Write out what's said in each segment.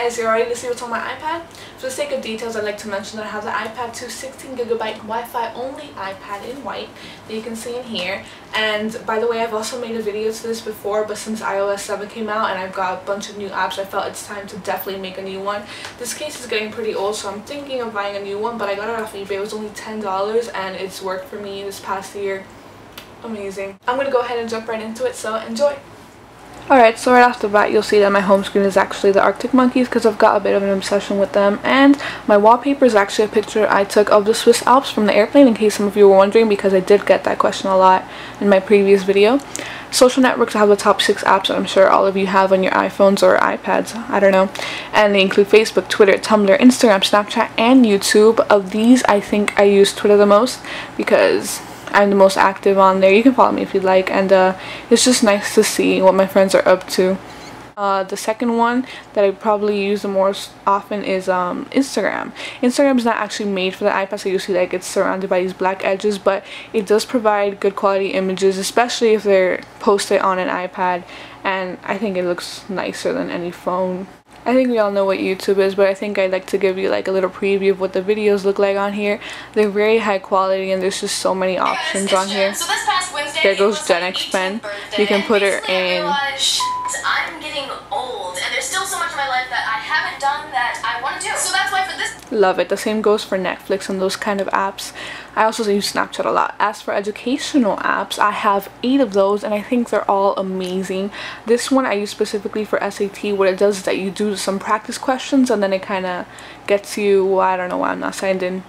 guys, you're ready to see what's on my iPad? For the sake of details, I'd like to mention that I have the iPad 2 16GB Wi-Fi only iPad in white that you can see in here. And by the way, I've also made a video to this before, but since iOS 7 came out and I've got a bunch of new apps, I felt it's time to definitely make a new one. This case is getting pretty old, so I'm thinking of buying a new one, but I got it off eBay. It was only $10 and it's worked for me this past year. Amazing. I'm gonna go ahead and jump right into it, so enjoy! Alright, so right off the bat you'll see that my home screen is actually the Arctic monkeys because I've got a bit of an obsession with them, and my wallpaper is actually a picture I took of the Swiss Alps from the airplane, in case some of you were wondering, because I did get that question a lot in my previous video. Social networks, I have the top 6 apps that I'm sure all of you have on your iPhones or iPads, I don't know, and they include Facebook, Twitter, Tumblr, Instagram, Snapchat, and YouTube. Of these, I think I use Twitter the most because I'm the most active on there. You can follow me if you'd like, and it's just nice to see what my friends are up to. The second one that I probably use the most often is Instagram. Instagram is not actually made for the iPad, so you see like it's surrounded by these black edges, but it does provide good quality images, especially if they're posted on an iPad, and I think it looks nicer than any phone. I think we all know what YouTube is, but I think I'd like to give you like a little preview of what the videos look like on here. They're very high quality and there's just so many options on here. So this past Wednesday, there goes Gen X Pen. You can put her in. I'm getting old and there's still so much in my life that I haven't done that I want to do. So that's why for this... Love it. The same goes for Netflix and those kind of apps. I also use Snapchat a lot. As for educational apps, I have 8 of those and I think they're all amazing. This one I use specifically for SAT. What it does is that you do some practice questions and then it kind of gets you, well, I don't know why I'm not signed in.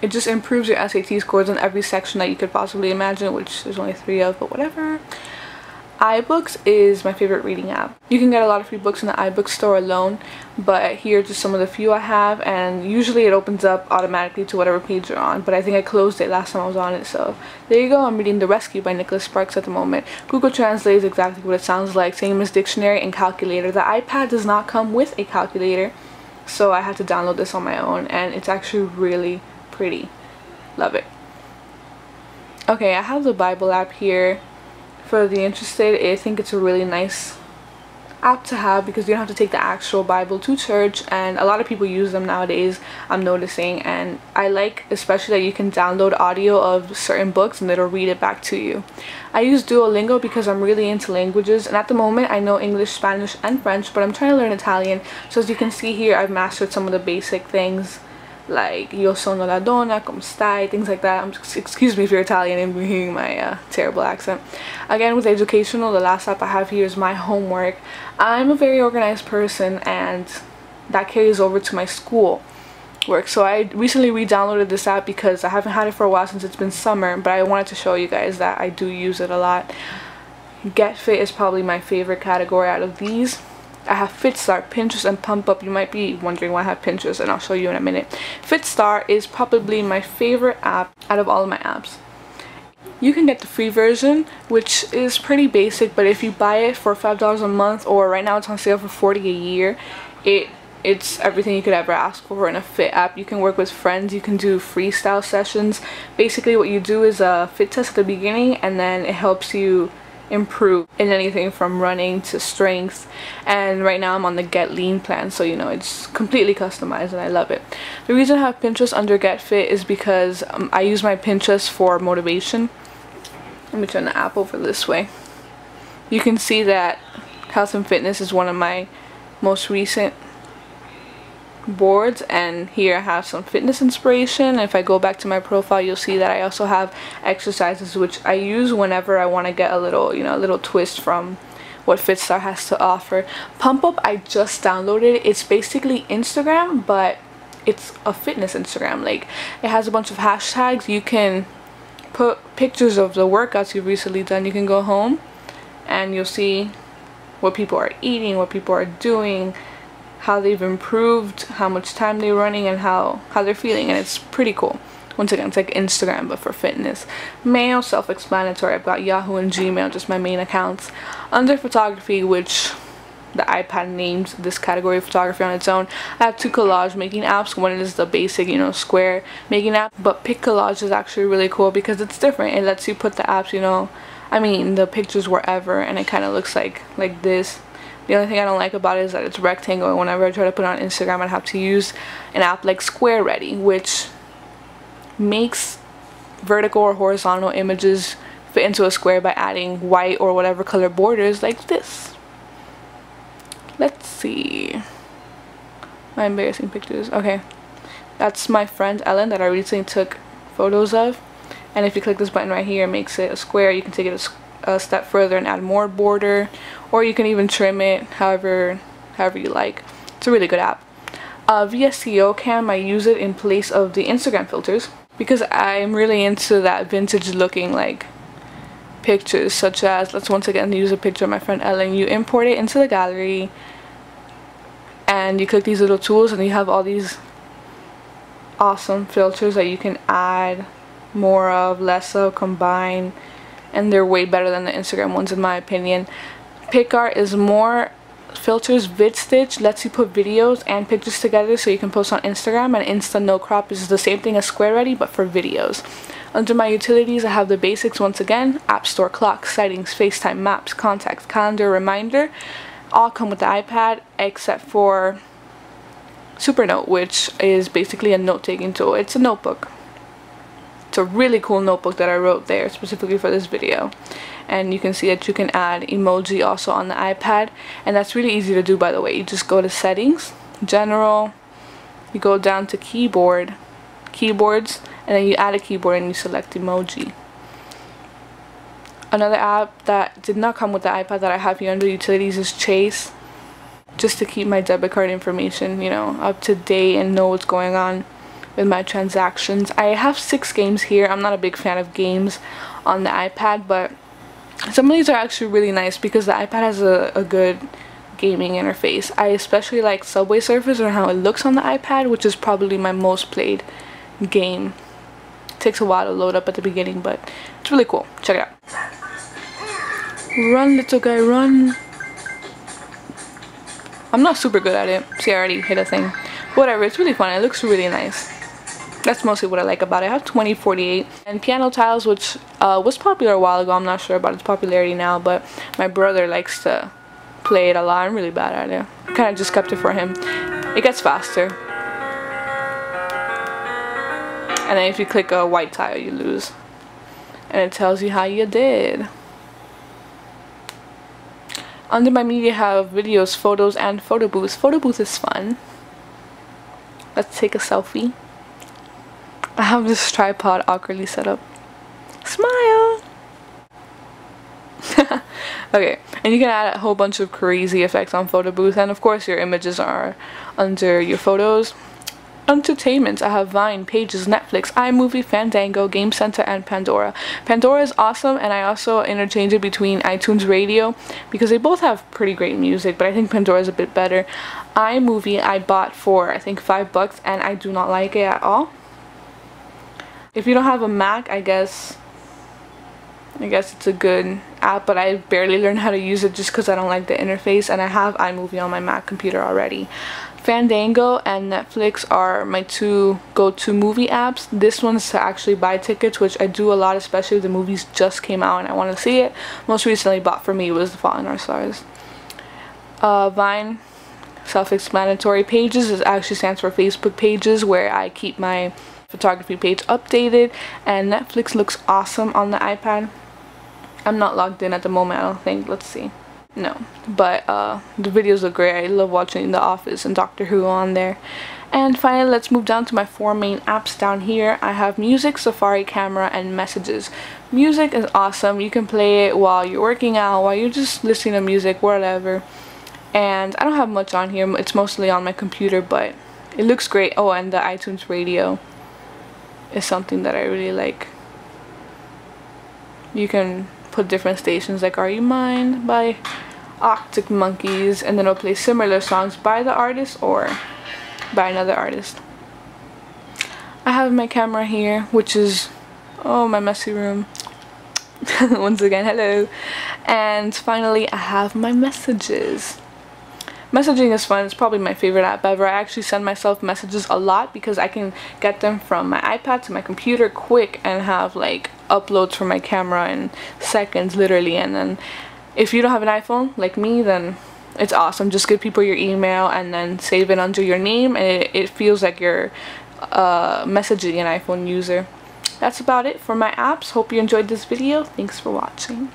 It just improves your SAT scores in every section that you could possibly imagine, which there's only 3 of, but whatever. iBooks is my favorite reading app. You can get a lot of free books in the iBook store alone, but here are just some of the few I have, and usually it opens up automatically to whatever page you're on, but I think I closed it last time I was on it, so there you go. I'm reading The Rescue by Nicholas Sparks at the moment. Google Translate is exactly what it sounds like, same as dictionary and calculator. The iPad does not come with a calculator, so I had to download this on my own, and it's actually really pretty. Love it. Okay, I have the Bible app here. For the interested, I think it's a really nice app to have because you don't have to take the actual Bible to church, and a lot of people use them nowadays, I'm noticing, and I like especially that you can download audio of certain books and it'll read it back to you. I use Duolingo because I'm really into languages, and at the moment I know English, Spanish, and French, but I'm trying to learn Italian, so as you can see here I've mastered some of the basic things like io sono la donna, come stai, things like that. Excuse me if you're Italian and you're hearing my terrible accent. Again, with educational, the last app I have here is my homework. I'm a very organized person and that carries over to my school work. So I recently re-downloaded this app because I haven't had it for a while since it's been summer, but I wanted to show you guys that I do use it a lot. Get Fit is probably my favorite category out of these. I have FitStar, Pinterest, and Pump Up. You might be wondering why I have Pinterest, and I'll show you in a minute. FitStar is probably my favorite app out of all of my apps. You can get the free version, which is pretty basic, but if you buy it for $5 a month, or right now it's on sale for $40 a year, it's everything you could ever ask for in a fit app. You can work with friends, you can do freestyle sessions. Basically what you do is a fit test at the beginning, and then it helps you improve in anything from running to strength, and right now I'm on the Get Lean plan, so you know it's completely customized and I love it. The reason I have Pinterest under Get Fit is because I use my Pinterest for motivation. Let me turn the app over this way. You can see that health and fitness is one of my most recent boards, and here I have some fitness inspiration. If I go back to my profile, you'll see that I also have exercises which I use whenever I want to get a little, you know, a little twist from what FitStar has to offer. Pump Up I just downloaded. It's basically Instagram, but it's a fitness Instagram. Like, it has a bunch of hashtags. You can put pictures of the workouts you've recently done. You can go home and you'll see what people are eating, what people are doing, how they've improved, how much time they're running, and how they're feeling, and it's pretty cool. Once again, it's like Instagram but for fitness. Mail, self-explanatory. I've got Yahoo and Gmail, just my main accounts. Under photography, which the iPad names this category of photography on its own, I have 2 collage making apps. One is the basic, you know, square making app, but Pic Collage is actually really cool because it's different. It lets you put the apps, you know, I mean the pictures wherever, and it kind of looks like this. The only thing I don't like about it is that it's rectangle, and whenever I try to put it on Instagram, I'd have to use an app like Square Ready, which makes vertical or horizontal images fit into a square by adding white or whatever color borders like this. Let's see. My embarrassing pictures. Okay. That's my friend Ellen that I recently took photos of. And if you click this button right here, it makes it a square. You can take it a step further and add more border, or you can even trim it however you like. It's a really good app. VSCO Cam, I use it in place of the Instagram filters because I'm really into that vintage looking like pictures, such as, let's once again use a picture of my friend Ellen. You import it into the gallery and you click these little tools and you have all these awesome filters that you can add more of, less of, combine, and they're way better than the Instagram ones in my opinion. PicArt is more filters. VidStitch lets you put videos and pictures together so you can post on Instagram, and Insta No Crop is the same thing as Square Ready but for videos. Under my utilities, I have the basics once again: App Store, clock, sightings, FaceTime, maps, contacts, calendar, reminder. All come with the iPad except for Supernote, which is basically a note-taking tool. It's a notebook. It's a really cool notebook that I wrote there specifically for this video. And you can see that you can add emoji also on the iPad, and that's really easy to do, by the way. You just go to settings, general, you go down to keyboards, and then you add a keyboard and you select emoji. Another app that did not come with the iPad that I have here under utilities is Chase, just to keep my debit card information, you know, up to date and know what's going on with my transactions. I have 6 games here. I'm not a big fan of games on the iPad, but some of these are actually really nice because the iPad has a good gaming interface. I especially like Subway Surfers and how it looks on the iPad, which is probably my most played game. It takes a while to load up at the beginning, but it's really cool. Check it out. Run, little guy, run. I'm not super good at it. See, I already hit a thing. Whatever, it's really fun. It looks really nice. That's mostly what I like about it. I have 2048 and piano tiles, which was popular a while ago. I'm not sure about its popularity now, but my brother likes to play it a lot. I'm really bad at it. I kind of just kept it for him. It gets faster. And then if you click a white tile, you lose. And it tells you how you did. Under my media, I have videos, photos, and photo booths. Photo booth is fun. Let's take a selfie. I have this tripod awkwardly set up. Smile! Okay, and you can add a whole bunch of crazy effects on photo booth, and of course your images are under your photos. Entertainment, I have Vine, Pages, Netflix, iMovie, Fandango, Game Center, and Pandora. Pandora is awesome, and I also interchange it between iTunes Radio because they both have pretty great music, but I think Pandora is a bit better. iMovie I bought for I think $5 and I do not like it at all. If you don't have a Mac, I guess it's a good app, but I barely learned how to use it just because I don't like the interface, and I have iMovie on my Mac computer already. Fandango and Netflix are my 2 go-to movie apps. This one's to actually buy tickets, which I do a lot, especially if the movies just came out and I want to see it. Most recently bought for me was The Fault in Our Stars. Vine, self-explanatory. Pages is actually stands for Facebook pages, where I keep my photography page updated, and Netflix looks awesome on the iPad. I'm not logged in at the moment, I don't think. Let's see. No, but the videos look great. I love watching The Office and Doctor Who on there. And finally, let's move down to my 4 main apps down here. I have Music, Safari, Camera, and Messages. Music is awesome. You can play it while you're working out, while you're just listening to music, whatever. And I don't have much on here. It's mostly on my computer, but it looks great. Oh, and the iTunes Radio is something that I really like. You can put different stations like Are You Mine by Arctic Monkeys, and then it'll play similar songs by the artist or by another artist. I have my camera here, which is, oh, my messy room. Once again, hello. And finally, I have my Messages. Messaging is fun. It's probably my favorite app ever. I actually send myself messages a lot because I can get them from my iPad to my computer quick and have like uploads from my camera in seconds, literally. And then if you don't have an iPhone like me, then It's awesome. Just give people your email and then save it under your name, and it feels like you're messaging an iPhone user. That's about it for my apps. Hope you enjoyed this video. Thanks for watching.